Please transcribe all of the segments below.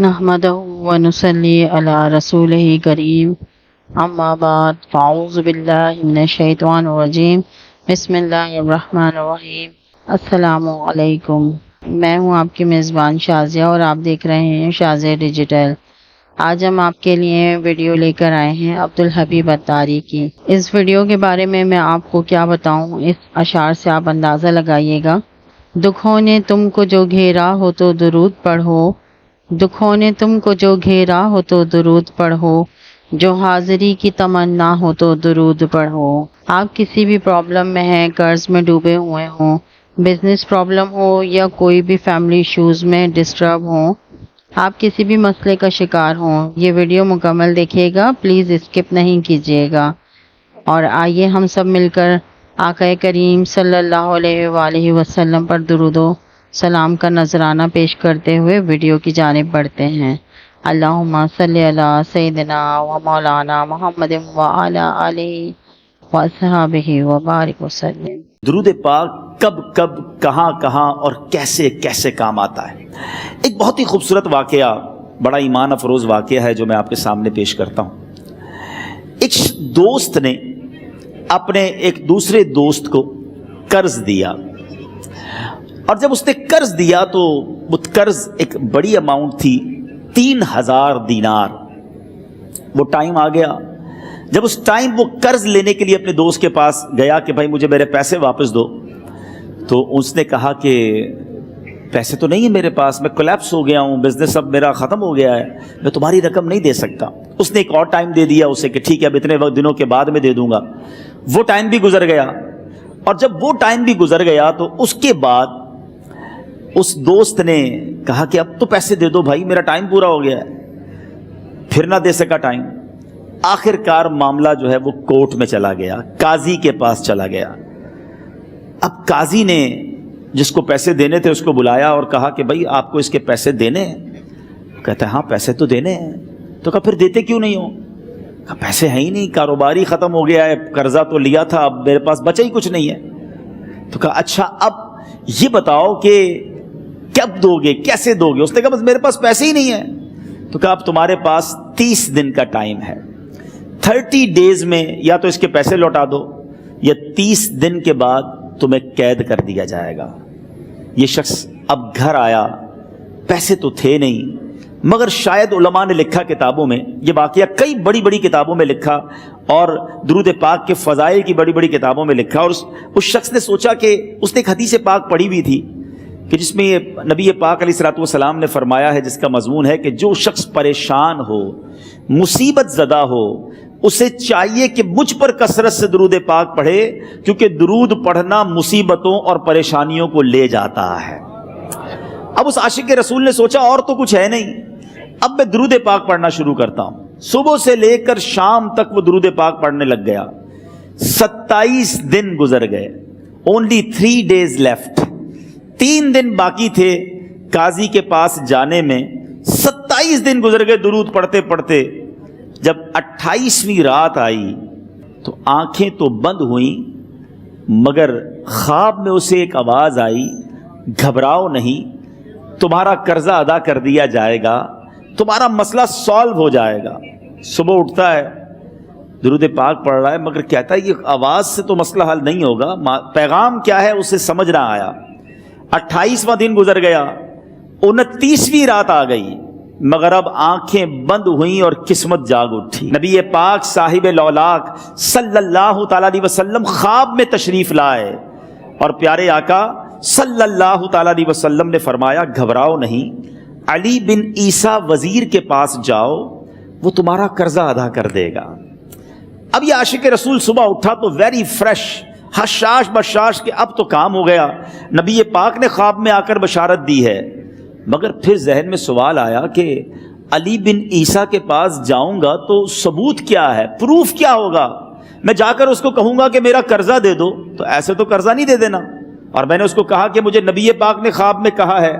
نحمدہ و نصلی علی رسولہ کریم اما بعد فاعوذ باللہ من الشیطان الرجیم بسم اللہ الرحمن الرحیم السلام علیکم۔ میں ہوں آپ کی میزبان شازیہ اور آپ دیکھ رہے ہیں شازیہ ڈیجیٹل۔ آج ہم آپ کے لیے ویڈیو لے کر آئے ہیں عبدالحبیب اتاری کی۔ اس ویڈیو کے بارے میں آپ کو کیا بتاؤں، اس اشعار سے آپ اندازہ لگائیے گا۔ دکھوں نے تم کو جو گھیرا ہو تو درود پڑھو، دکھوں نے تم کو جو گھیرا ہو تو درود پڑھو، جو حاضری کی تمنا ہو تو درود پڑھو۔ آپ کسی بھی پرابلم میں ہیں، قرض میں ڈوبے ہوئے ہوں، بزنس پرابلم ہو یا کوئی بھی فیملی ایشوز میں ڈسٹرب ہوں، آپ کسی بھی مسئلے کا شکار ہوں، یہ ویڈیو مکمل دیکھیے گا، پلیز اسکپ نہیں کیجیے گا۔ اور آئیے ہم سب مل کر آقا کریم صلی اللہ علیہ وآلہ وسلم پر درود و سلام کا نذرانہ پیش کرتے ہوئے ویڈیو کی جانب بڑھتے ہیں۔ اللہم صلی علی سیدنا و مولانا محمد و علی آلہ و اصحابہ و بارک وسلم۔ درود پاک کب کب کہاں کہاں اور کیسے کیسے کام آتا ہے۔ ایک بہت ہی خوبصورت واقعہ، بڑا ایمان افروز واقعہ ہے جو میں آپ کے سامنے پیش کرتا ہوں۔ ایک دوست نے اپنے ایک دوسرے دوست کو قرض دیا، اور جب اس نے قرض دیا تو وہ قرض ایک بڑی اماؤنٹ تھی، 3000 دینار۔ وہ ٹائم آ گیا جب اس ٹائم وہ قرض لینے کے لیے اپنے دوست کے پاس گیا کہ بھائی مجھے میرے پیسے واپس دو، تو اس نے کہا کہ پیسے تو نہیں ہے میرے پاس، میں کولیپس ہو گیا ہوں، بزنس اب میرا ختم ہو گیا ہے، میں تمہاری رقم نہیں دے سکتا۔ اس نے ایک اور ٹائم دے دیا اسے کہ ٹھیک ہے اب اتنے دنوں کے بعد میں دے دوں گا۔ وہ ٹائم بھی گزر گیا، اور جب وہ ٹائم بھی گزر گیا تو اس کے بعد اس دوست نے کہا کہ اب تو پیسے دے دو بھائی، میرا ٹائم پورا ہو گیا ہے۔ پھر نہ دے سکا ٹائم۔ آخر کار معاملہ جو ہے وہ کورٹ میں چلا گیا، قاضی کے پاس چلا گیا۔ اب قاضی نے جس کو پیسے دینے تھے اس کو بلایا اور کہا کہ بھائی آپ کو اس کے پیسے دینے ہیں؟ کہتا ہے ہاں پیسے تو دینے ہیں۔ تو کہا پھر دیتے کیوں نہیں ہو؟ کہا پیسے ہیں ہی نہیں، کاروبار ہی ختم ہو گیا ہے، قرضہ تو لیا تھا، اب میرے پاس بچا ہی کچھ نہیں ہے۔ تو کہا اچھا اب یہ بتاؤ کہ کب دو گے، کیسے دو گے؟ اس نے کہا بس میرے پاس پیسے ہی نہیں ہیں۔ تو کہا اب تمہارے پاس 30 دن کا ٹائم ہے، 30 ڈیز میں یا تو اس کے پیسے لوٹا دو یا 30 دن کے بعد تمہیں قید کر دیا جائے گا۔ یہ شخص اب گھر آیا، پیسے تو تھے نہیں، مگر شاید علماء نے لکھا کتابوں میں، یہ واقعہ کئی بڑی بڑی کتابوں میں لکھا اور درود پاک کے فضائل کی بڑی بڑی کتابوں میں لکھا، اور اس شخص نے سوچا کہ اس نے ایک حدیث پاک پڑھی ہوئی تھی کہ جس میں نبی پاک علیہ الصلوۃ والسلام نے فرمایا ہے، جس کا مضمون ہے کہ جو شخص پریشان ہو، مصیبت زدہ ہو، اسے چاہیے کہ مجھ پر کثرت سے درود پاک پڑھے، کیونکہ درود پڑھنا مصیبتوں اور پریشانیوں کو لے جاتا ہے۔ اب اس عاشق رسول نے سوچا اور تو کچھ ہے نہیں، اب میں درود پاک پڑھنا شروع کرتا ہوں۔ صبح سے لے کر شام تک وہ درود پاک پڑھنے لگ گیا۔ 27 دن گزر گئے، only 3 days left، 3 دن باقی تھے قاضی کے پاس جانے میں۔ 27 دن گزر گئے درود پڑھتے پڑھتے۔ جب 28ویں رات آئی تو آنکھیں تو بند ہوئیں، مگر خواب میں اسے ایک آواز آئی، گھبراؤ نہیں، تمہارا قرضہ ادا کر دیا جائے گا، تمہارا مسئلہ سالو ہو جائے گا۔ صبح اٹھتا ہے، درود پاک پڑھ رہا ہے، مگر کہتا ہے یہ آواز سے تو مسئلہ حل نہیں ہوگا، پیغام کیا ہے اسے سمجھ نہ آیا۔ 28واں دن گزر گیا، 29ویں رات آ گئی، مگر اب آنکھیں بند ہوئیں اور قسمت جاگ اٹھی۔ نبی پاک صاحب لولاک صلی اللہ تعالیٰ علیہ وسلم خواب میں تشریف لائے، اور پیارے آقا صلی اللہ تعالیٰ علیہ وسلم نے فرمایا گھبراؤ نہیں، علی بن عیسیٰ وزیر کے پاس جاؤ، وہ تمہارا قرضہ ادا کر دے گا۔ اب یہ عاشق رسول صبح اٹھا تو ویری فریش، حشاش بشاش کہ اب تو کام ہو گیا، نبی پاک نے خواب میں آ کر بشارت دی ہے۔ مگر پھر ذہن میں سوال آیا کہ علی بن عیسیٰ کے پاس جاؤں گا تو ثبوت کیا ہے، پروف کیا ہوگا؟ میں جا کر اس کو کہوں گا کہ میرا قرضہ دے دو تو ایسے تو قرضہ نہیں دے دینا، اور میں نے اس کو کہا کہ مجھے نبی پاک نے خواب میں کہا ہے،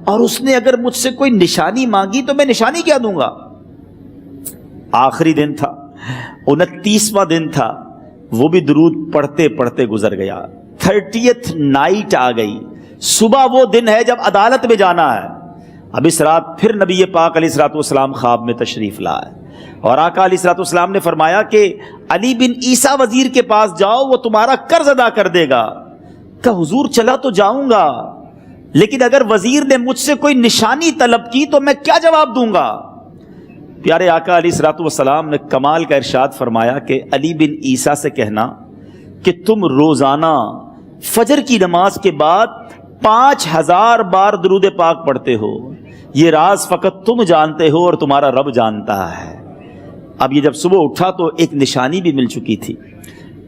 اور اس نے اگر مجھ سے کوئی نشانی مانگی تو میں نشانی کیا دوں گا؟ آخری دن تھا، 29واں دن تھا، وہ بھی درود پڑھتے پڑھتے گزر گیا۔ 30th نائٹ آ گئی، صبح وہ دن ہے جب عدالت میں جانا ہے، اب اس رات پھر نبی پاک علیہ الصلوۃ والسلام خواب میں تشریف لائے اور آقا علیہ الصلوۃ والسلام نے فرمایا کہ علی بن عیسیٰ وزیر کے پاس جاؤ، وہ تمہارا قرض ادا کر دے گا۔ کہا حضور چلا تو جاؤں گا، لیکن اگر وزیر نے مجھ سے کوئی نشانی طلب کی تو میں کیا جواب دوں گا؟ پیارے آقا علیہ الصلوۃ والسلام نے کمال کا ارشاد فرمایا کہ علی بن عیسیٰ سے کہنا کہ تم روزانہ فجر کی نماز کے بعد 5000 بار درود پاک پڑھتے ہو، یہ راز فقط تم جانتے ہو اور تمہارا رب جانتا ہے۔ اب یہ جب صبح اٹھا تو ایک نشانی بھی مل چکی تھی۔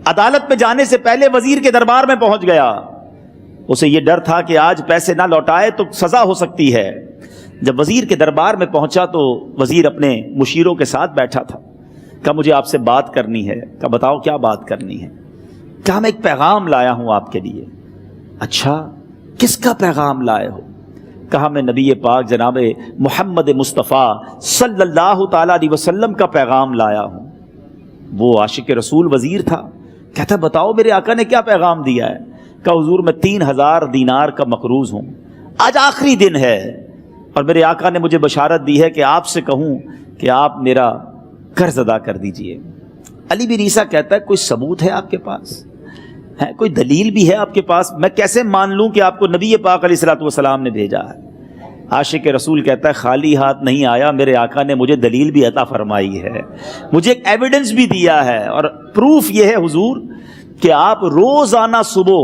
عدالت میں جانے سے پہلے وزیر کے دربار میں پہنچ گیا، اسے یہ ڈر تھا کہ آج پیسے نہ لوٹائے تو سزا ہو سکتی ہے۔ جب وزیر کے دربار میں پہنچا تو وزیر اپنے مشیروں کے ساتھ بیٹھا تھا۔ کہا مجھے آپ سے بات کرنی ہے۔ کہا بتاؤ کیا بات کرنی ہے؟ کہا میں ایک پیغام لایا ہوں آپ کے لیے۔ اچھا کس کا پیغام لائے ہو؟ کہا میں نبی پاک جناب محمد مصطفیٰ صلی اللہ تعالی علیہ وسلم کا پیغام لایا ہوں۔ وہ عاشق رسول وزیر تھا، کہتا بتاؤ میرے آقا نے کیا پیغام دیا ہے؟ کہا حضور میں 3000 دینار کا مقروض ہوں، آج آخری دن ہے اور میرے آقا نے مجھے بشارت دی ہے کہ آپ سے کہوں کہ آپ میرا قرض ادا کر دیجئے۔ علی بن عیسیٰ کہتا ہے کوئی ثبوت ہے آپ کے پاس؟ ہے کوئی دلیل بھی ہے آپ کے پاس؟ میں کیسے مان لوں کہ آپ کو نبی پاک علیہ الصلوۃ والسلام نے بھیجا ہے؟ عاشق رسول کہتا ہے خالی ہاتھ نہیں آیا، میرے آقا نے مجھے دلیل بھی عطا فرمائی ہے، مجھے ایک ایویڈنس بھی دیا ہے، اور پروف یہ ہے حضور کہ آپ روزانہ صبح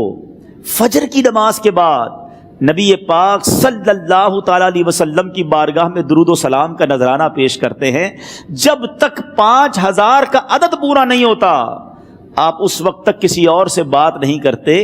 فجر کی نماز کے بعد نبی پاک صلی اللہ تعالی علیہ وسلم کی بارگاہ میں درود و سلام کا نذرانہ پیش کرتے ہیں۔ جب تک 5000 کا عدد پورا نہیں ہوتا آپ اس وقت تک کسی اور سے بات نہیں کرتے،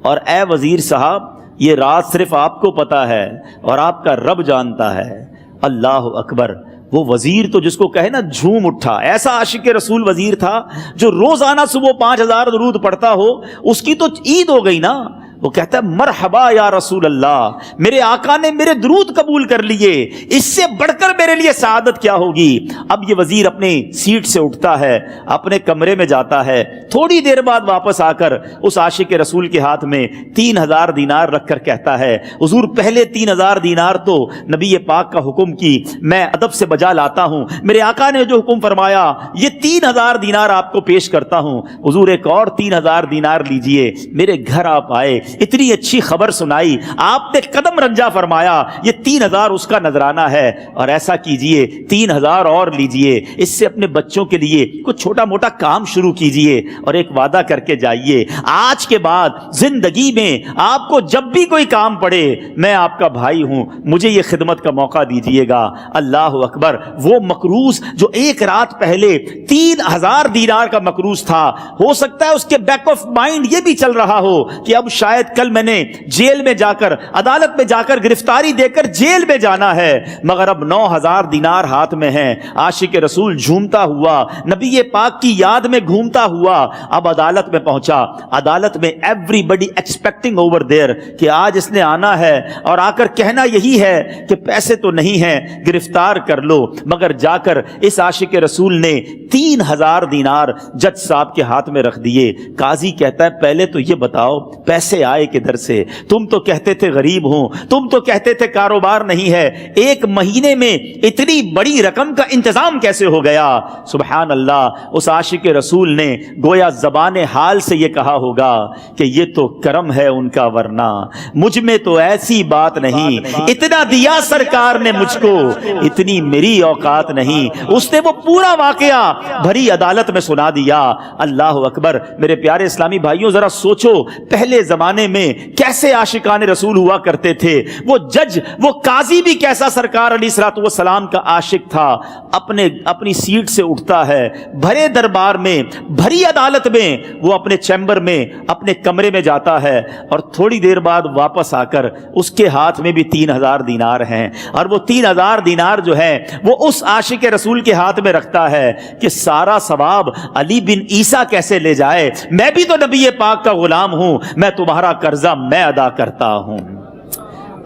اور اے وزیر صاحب یہ راز صرف آپ کو پتا ہے اور آپ کا رب جانتا ہے۔ اللہ اکبر! وہ وزیر تو جس کو کہے نا جھوم اٹھا، ایسا عاشق رسول وزیر تھا جو روزانہ صبح 5000 درود پڑھتا ہو، اس کی تو عید ہو گئی نا۔ وہ کہتا ہے مرحبا یا رسول اللہ، میرے آقا نے میرے درود قبول کر لیے، اس سے بڑھ کر میرے لیے سعادت کیا ہوگی؟ اب یہ وزیر اپنی سیٹ سے اٹھتا ہے، اپنے کمرے میں جاتا ہے، تھوڑی دیر بعد واپس آ کر اس عاشق رسول کے ہاتھ میں 3000 دینار رکھ کر کہتا ہے حضور پہلے 3000 دینار تو نبی پاک کا حکم کی میں ادب سے بجا لاتا ہوں، میرے آقا نے جو حکم فرمایا یہ 3000 دینار آپ کو پیش کرتا ہوں، حضور ایک اور 3000 دینار لیجئے۔ میرے گھر آپ آئے، اتنی اچھی خبر سنائی، آپ نے قدم رنجا فرمایا، یہ 3000 اس کا نذرانہ ہے، اور ایسا کیجئے 3000 اور لیجئے، اس سے اپنے بچوں کے لیے کچھ چھوٹا موٹا کام شروع کیجئے، اور ایک وعدہ کر کے جائیے آج کے بعد زندگی میں آپ کو جب بھی کوئی کام پڑے میں آپ کا بھائی ہوں، مجھے یہ خدمت کا موقع دیجئے گا۔ اللہ اکبر! وہ مقروض جو ایک رات پہلے 3000 دینار کا مقروض تھا، ہو سکتا ہے اس کے بیک آف مائنڈ یہ بھی چل رہا ہو کہ اب شاید کل میں نے جیل میں جا کر عدالت میں جا کر گرفتاری دے کر جیل میں جانا ہے، مگر اب 9000 دینار ہاتھ میں ہیں۔ عاشق رسول جھومتا ہوا نبی پاک کی یاد میں گھومتا ہوا اب عدالت میں پہنچا۔ عدالت میں everybody expecting over there کہ آج اس نے آنا ہے اور آ کر کہنا یہی ہے کہ پیسے تو نہیں ہیں، گرفتار کر لو، مگر جا کر اس عاشق رسول نے 3000 دینار جج صاحب کے ہاتھ میں رکھ دیے۔ قاضی کہتا ہے پہلے تو یہ بتاؤ پیسے آئے کدھر سے؟ تم تو کہتے تھے غریب ہوں، تم تو کہتے تھے کاروبار نہیں ہے، ایک مہینے میں اتنی بڑی رقم کا انتظام کیسے ہو گیا؟ سبحان اللہ! اس عاشق رسول نے گویا زبان حال سے یہ کہا ہوگا کہ یہ تو کرم ہے ان کا، ورنہ مجھ میں تو ایسی بات نہیں، اتنا دیا سرکار نے مجھ کو، اتنی میری اوقات نہیں۔ اس نے وہ پورا واقعہ بھری عدالت میں سنا دیا۔ اللہ اکبر! میرے پیارے اسلامی بھائیوں ذرا سوچو پہلے زمانے میں کیسے عاشقان رسول ہوا کرتے تھے، وہ جج وہ قاضی بھی کیسا سرکار علیہ الصلوۃ والسلام کا عاشق تھا۔ اپنی سیٹ سے اٹھتا ہے، بھرے دربار میں بھری عدالت میں وہ اپنے چیمبر میں اپنے کمرے میں جاتا ہے، اور تھوڑی دیر بعد واپس آ کر اس کے ہاتھ میں بھی 3000 دینار ہیں، اور وہ 3000 دینار جو ہے وہ اس عاشق رسول کے ہاتھ میں رکھتا ہے کہ سارا ثواب علی بن عیسیٰ کیسے لے جائے، میں بھی تو نبی پاک کا غلام ہوں، میں تمہارا قرضہ میں ادا کرتا ہوں۔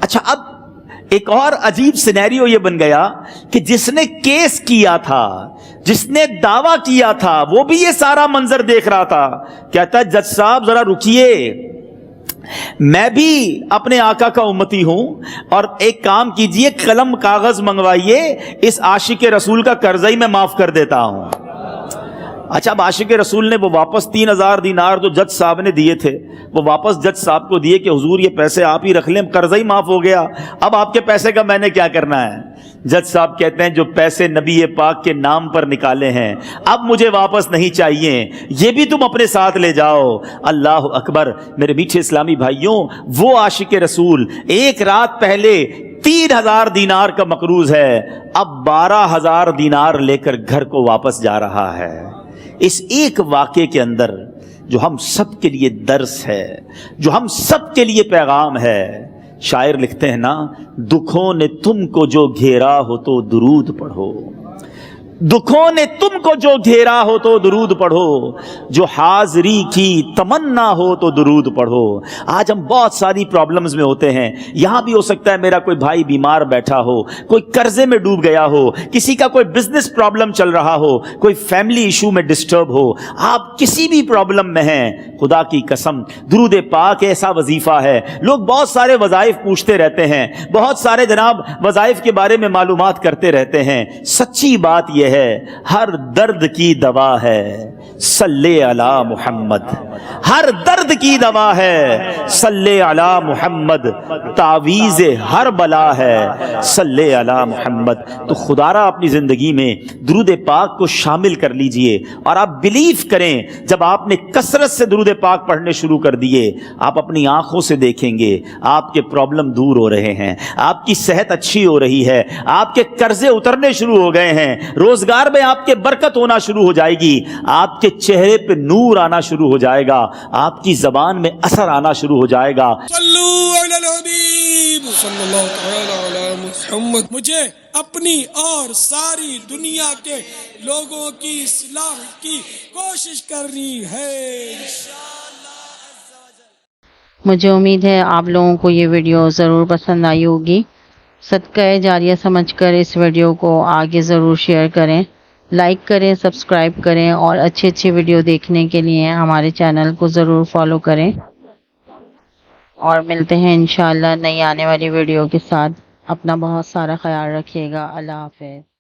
اچھا اب ایک اور عجیب سینیریو یہ بن گیا کہ جس نے کیس کیا تھا، جس نے دعویٰ کیا تھا، وہ بھی یہ سارا منظر دیکھ رہا تھا۔ کہتا ہے جج صاحب ذرا رکیے، میں بھی اپنے آقا کا امتی ہوں، اور ایک کام کیجئے، قلم کاغذ منگوائیے، اس عاشق رسول کا قرضہ ہی میں معاف کر دیتا ہوں۔ اچھا، اب عاشق رسول نے وہ واپس 3000 دینار جو جج صاحب نے دیے تھے، وہ واپس جج صاحب کو دیے کہ حضور یہ پیسے آپ ہی رکھ لیں، قرضہ ہی معاف ہو گیا، اب آپ کے پیسے کا میں نے کیا کرنا ہے؟ جج صاحب کہتے ہیں جو پیسے نبی پاک کے نام پر نکالے ہیں اب مجھے واپس نہیں چاہیے، یہ بھی تم اپنے ساتھ لے جاؤ۔ اللہ اکبر۔ میرے میٹھے اسلامی بھائیوں، وہ عاشق رسول ایک رات پہلے 3000 دینار کا مقروض ہے، اب 12000 دینار لے کر گھر کو واپس جا رہا ہے۔ اس ایک واقعے کے اندر جو ہم سب کے لیے درس ہے، جو ہم سب کے لیے پیغام ہے، شاعر لکھتے ہیں نا، دکھوں نے تم کو جو گھیرا ہو تو درود پڑھو، دکھوں نے تم کو جو گھیرا ہو تو درود پڑھو، جو حاضری کی تمنا ہو تو درود پڑھو۔ آج ہم بہت ساری پرابلمز میں ہوتے ہیں، یہاں بھی ہو سکتا ہے میرا کوئی بھائی بیمار بیٹھا ہو، کوئی قرضے میں ڈوب گیا ہو، کسی کا کوئی بزنس پرابلم چل رہا ہو، کوئی فیملی ایشو میں ڈسٹرب ہو، آپ کسی بھی پرابلم میں ہیں، خدا کی قسم درود پاک ایسا وظیفہ ہے۔ لوگ بہت سارے وظائف پوچھتے رہتے ہیں، بہت سارے جناب وظائف کے بارے میں معلومات کرتے رہتے ہیں، سچی بات یہ ہے ہر درد کی دوا ہے صلی علی محمد، ہر درد کی دوا ہے صلی علی محمد، تعویذ ہر بلا ہے صلی علی محمد۔ تو خدا را اپنی زندگی میں درود پاک کو شامل کر لیجئے، اور آپ بلیو کریں جب آپ نے کثرت سے درود پاک پڑھنے شروع کر دیے، آپ اپنی آنکھوں سے دیکھیں گے آپ کے پرابلم دور ہو رہے ہیں، آپ کی صحت اچھی ہو رہی ہے، آپ کے قرضے اترنے شروع ہو گئے ہیں، روزگار میں آپ کے برکت ہونا شروع ہو جائے گی، آپ کے چہرے پہ نور آنا شروع ہو جائے گا، آپ کی زبان میں اثر آنا شروع ہو جائے گا۔ صلو علی الحبیب صلی اللہ تعالی علی محمد۔ مجھے اپنی اور ساری دنیا کے لوگوں کی اصلاح کی کوشش کرنی ہے۔ مجھے امید ہے آپ لوگوں کو یہ ویڈیو ضرور پسند آئی ہوگی۔ صدقہ جاریہ سمجھ کر اس ویڈیو کو آگے ضرور شیئر کریں، لائک کریں، سبسکرائب کریں، اور اچھی اچھی ویڈیو دیکھنے کے لیے ہمارے چینل کو ضرور فالو کریں، اور ملتے ہیں انشاءاللہ نئی آنے والی ویڈیو کے ساتھ۔ اپنا بہت سارا خیال رکھیے گا۔ اللہ حافظ۔